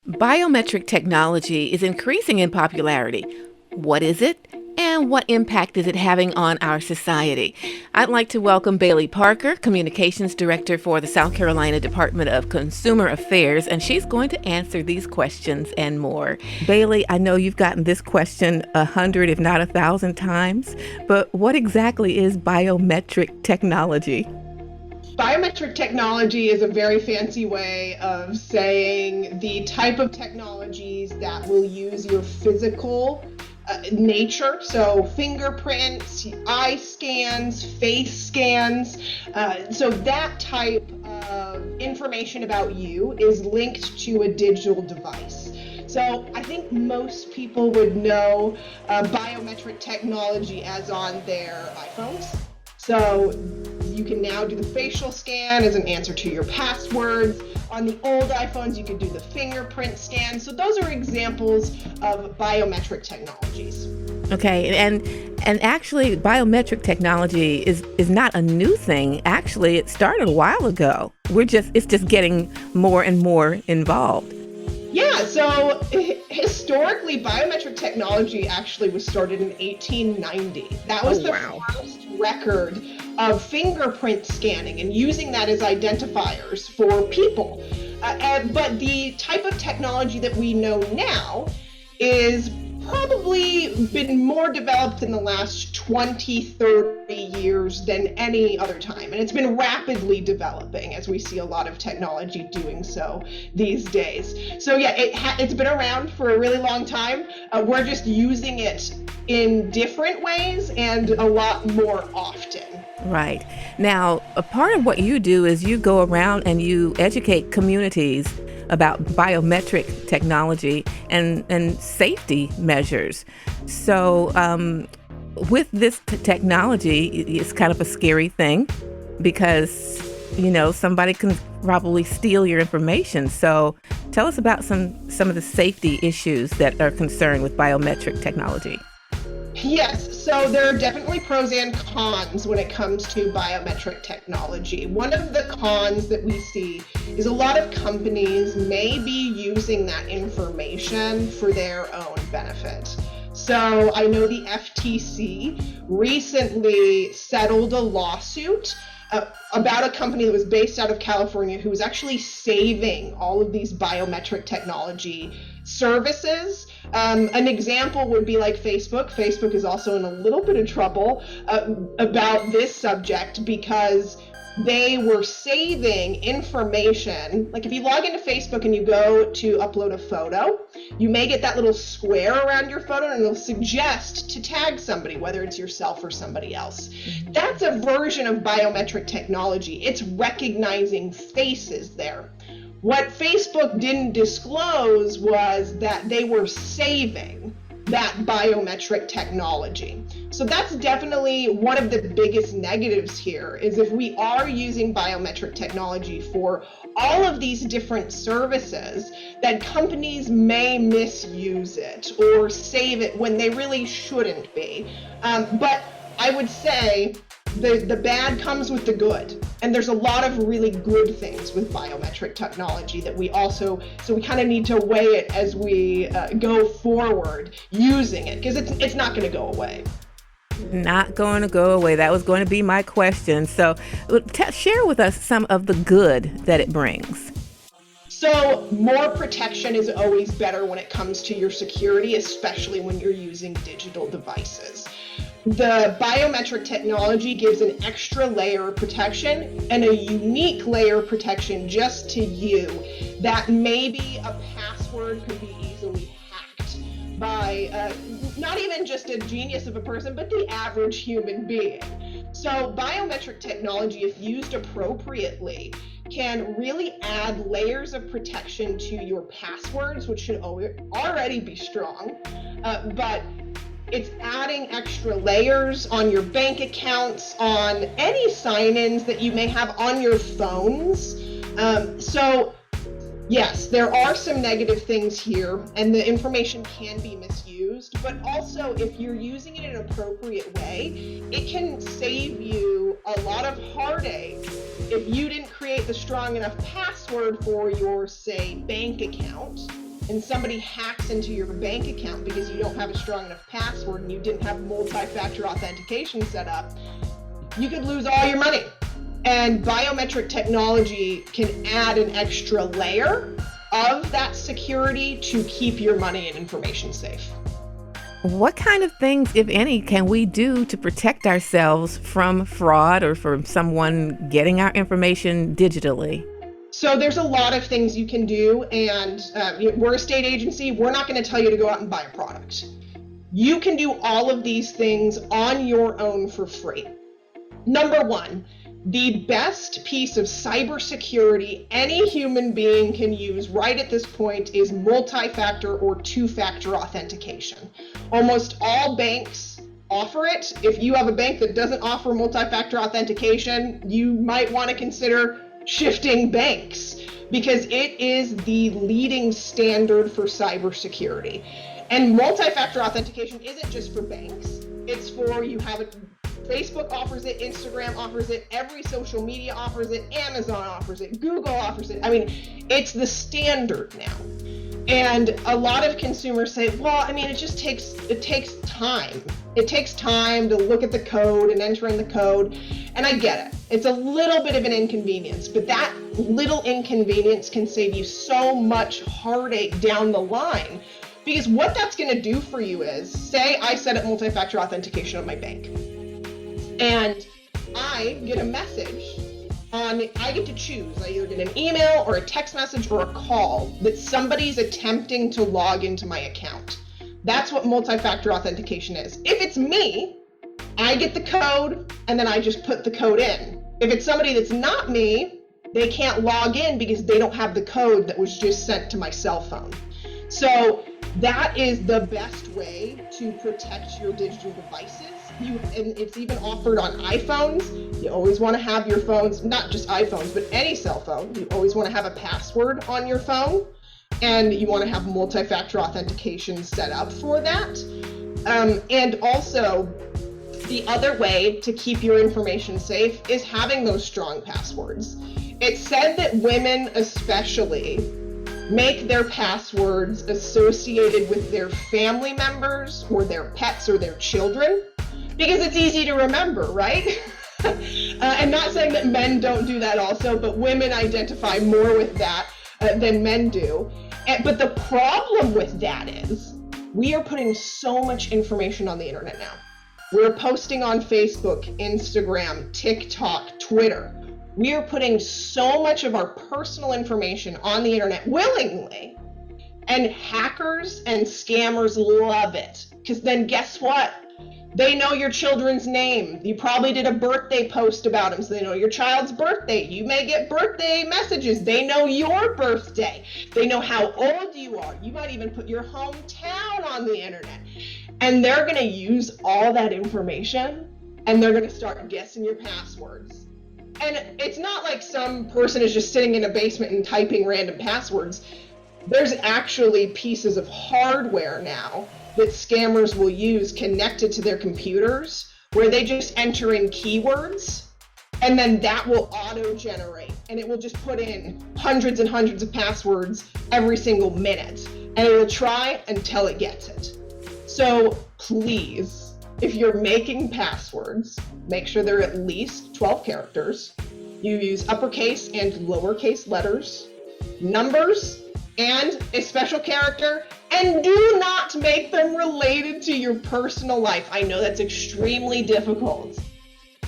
Biometric technology is increasing in popularity. What is it? And what impact is it having on our society? I'd like to welcome Bailey Parker, Communications Director for the South Carolina Department of Consumer Affairs, and she's going to answer these questions and more. Bailey, I know you've gotten this question 100, if not 1,000 times, but what exactly is biometric technology? Biometric technology is a very fancy way of saying the type of technologies that will use your physical nature, so fingerprints, eye scans, face scans. So that type of information about you is linked to a digital device. So I think most people would know biometric technology as on their iPhones. So you can now do the facial scan as an answer to your passwords. On the old iPhones, you could do the fingerprint scan. So those are examples of biometric technologies. Okay, and actually biometric technology is not a new thing. Actually, it started a while ago. It's just getting more and more involved. Yeah, so historically, biometric technology actually was started in 1890. That was the first record of fingerprint scanning and using that as identifiers for people. But the type of technology that we know now is probably been more developed in the last 20, 30 years than any other time. And it's been rapidly developing as we see a lot of technology doing so these days. So yeah, it's been around for a really long time. We're just using it in different ways and a lot more often. Right. Now, a part of what you do is you go around and you educate communities about biometric technology and safety measures. So with this technology, it's kind of a scary thing because, somebody can probably steal your information. So tell us about some of the safety issues that are concerned with biometric technology. Yes, so there are definitely pros and cons when it comes to biometric technology. One of the cons that we see is a lot of companies may be using that information for their own benefit. So I know the FTC recently settled a lawsuit about a company that was based out of California who was actually saving all of these biometric technology services. An example would be like Facebook. Facebook is also in a little bit of trouble about this subject because they were saving information. Like if you log into Facebook and you go to upload a photo, you may get that little square around your photo and it'll suggest to tag somebody, whether it's yourself or somebody else. That's a version of biometric technology. It's recognizing faces there. What Facebook didn't disclose was that they were saving that biometric technology. So that's definitely one of the biggest negatives here is if we are using biometric technology for all of these different services, that companies may misuse it or save it when they really shouldn't be. But I would say the bad comes with the good. And there's a lot of really good things with biometric technology that we kind of need to weigh it as we go forward using it, because it's not going to go away. Not going to go away. That was going to be my question. So share with us some of the good that it brings. So more protection is always better when it comes to your security, especially when you're using digital devices. The biometric technology gives an extra layer of protection and a unique layer of protection just to you that maybe a password could be easily hacked by not even just a genius of a person, but the average human being. So biometric technology, if used appropriately, can really add layers of protection to your passwords, which should already be strong, but it's adding extra layers on your bank accounts, on any sign-ins that you may have on your phones. So yes, there are some negative things here, and the information can be misused, but also if you're using it in an appropriate way, it can save you a lot of heartache if you didn't create the strong enough password for your, say, bank account. and somebody hacks into your bank account because you don't have a strong enough password and you didn't have multi-factor authentication set up, you could lose all your money. And biometric technology can add an extra layer of that security to keep your money and information safe. What kind of things, if any, can we do to protect ourselves from fraud or from someone getting our information digitally? So there's a lot of things you can do, and we're a state agency. We're not going to tell you to go out and buy a product. You can do all of these things on your own for free. Number one, the best piece of cybersecurity any human being can use right at this point is multi-factor or two-factor authentication. Almost all banks offer it. If you have a bank that doesn't offer multi-factor authentication, you might want to consider shifting banks, because it is the leading standard for cybersecurity. And multi-factor authentication isn't just for banks. It's for, you have it, Facebook offers it, Instagram offers it, every social media offers it, Amazon offers it, Google offers it. I mean, it's the standard now. And a lot of consumers say, well, I mean, it takes time. It takes time to look at the code and enter in the code. And I get it. It's a little bit of an inconvenience, but that little inconvenience can save you so much heartache down the line. Because what that's going to do for you is, say I set up multi-factor authentication on my bank, and I get a message I get to choose. I either get an email or a text message or a call that somebody's attempting to log into my account. That's what multi-factor authentication is. If it's me, I get the code and then I just put the code in. If it's somebody that's not me, they can't log in because they don't have the code that was just sent to my cell phone. So that is the best way to protect your digital devices. And it's even offered on iPhones. You always want to have your phones, not just iPhones, but any cell phone. You always want to have a password on your phone, and you want to have multi-factor authentication set up for that. And also, the other way to keep your information safe is having those strong passwords. It's said that women especially make their passwords associated with their family members or their pets or their children, because it's easy to remember, right? And not saying that men don't do that also, but women identify more with that than men do. But the problem with that is we are putting so much information on the internet now. We're posting on Facebook, Instagram, TikTok, Twitter. We are putting so much of our personal information on the internet willingly. And hackers and scammers love it, because then guess what? They know your children's name. You probably did a birthday post about them, so they know your child's birthday. You may get birthday messages. They know your birthday. They know how old you are. You might even put your hometown on the internet. And they're going to use all that information, and they're going to start guessing your passwords. And it's not like some person is just sitting in a basement and typing random passwords. There's actually pieces of hardware now that scammers will use connected to their computers, where they just enter in keywords, and then that will auto-generate, and it will just put in hundreds and hundreds of passwords every single minute, and it will try until it gets it. So please, if you're making passwords, make sure they're at least 12 characters. You use uppercase and lowercase letters, numbers, and a special character, and do not make them related to your personal life. I know that's extremely difficult,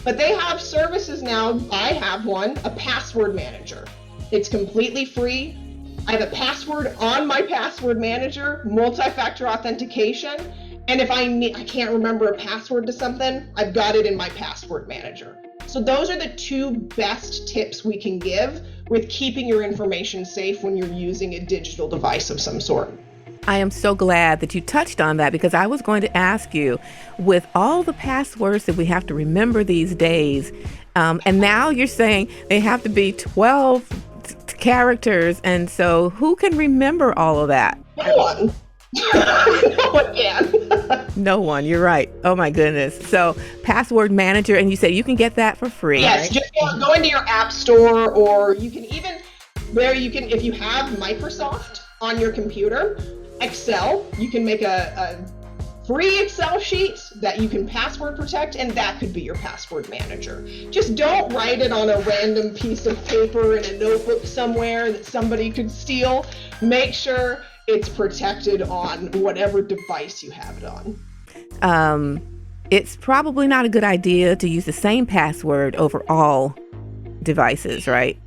but they have services now. I have one, a password manager. It's completely free. I have a password on my password manager, multi-factor authentication, and if I can't remember a password to something, I've got it in my password manager. So those are the two best tips we can give with keeping your information safe when you're using a digital device of some sort. I am so glad that you touched on that, because I was going to ask you, with all the passwords that we have to remember these days, and now you're saying they have to be 12 characters, and so who can remember all of that? No one. No one can. No one, you're right. Oh my goodness. So password manager, and you say you can get that for free. Yes, right? Just go into your app store, or you can even, if you have Microsoft, on your computer. Excel, you can make a free Excel sheet that you can password protect, and that could be your password manager. Just don't write it on a random piece of paper in a notebook somewhere that somebody could steal. Make sure it's protected on whatever device you have it on. It's probably not a good idea to use the same password over all devices, right?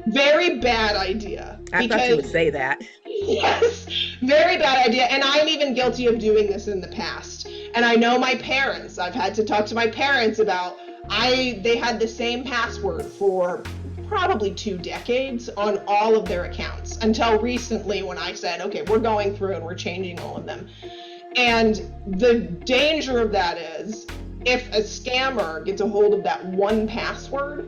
Very bad idea. I thought you would say that. Yes, very bad idea. And I'm even guilty of doing this in the past. And I know my parents, I've had to talk to my parents about, they had the same password for probably 2 decades on all of their accounts until recently when I said, okay, we're going through and we're changing all of them. And the danger of that is if a scammer gets a hold of that one password,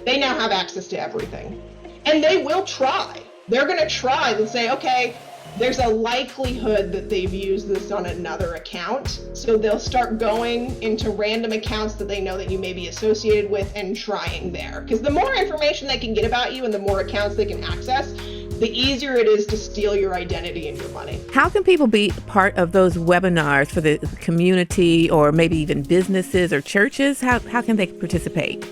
they now have access to everything. And they will try. They're going to try. They'll say, okay, there's a likelihood that they've used this on another account. So they'll start going into random accounts that they know that you may be associated with and trying there. Because the more information they can get about you and the more accounts they can access, the easier it is to steal your identity and your money. How can people be part of those webinars for the community or maybe even businesses or churches? How can they participate?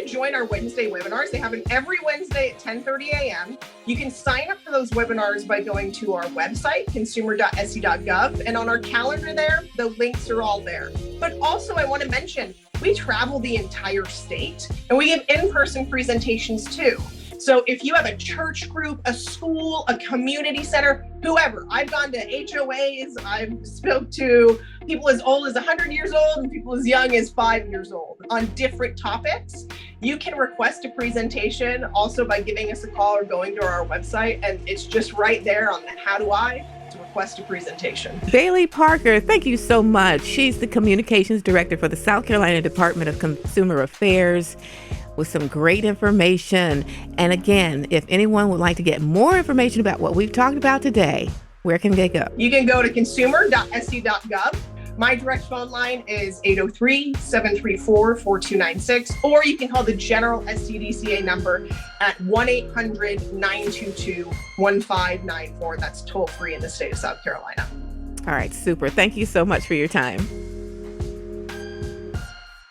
Join our Wednesday webinars. They happen every Wednesday at 10:30 a.m. You can sign up for those webinars by going to our website, consumer.sc.gov, and on our calendar there, the links are all there. But also I want to mention, we travel the entire state and we give in-person presentations too. So if you have a church group, a school, a community center, whoever, I've gone to HOAs, I've spoke to people as old as 100 years old and people as young as 5 years old on different topics. You can request a presentation also by giving us a call or going to our website, and it's just right there on the how do I to request a presentation. Bailey Parker, thank you so much. She's the Communications Director for the South Carolina Department of Consumer Affairs, with some great information. And again, if anyone would like to get more information about what we've talked about today, where can they go? You can go to consumer.sc.gov. My direct phone line is 803-734-4296, or you can call the general SCDCA number at 1-800-922-1594. That's toll free in the state of South Carolina. All right, super. Thank you so much for your time.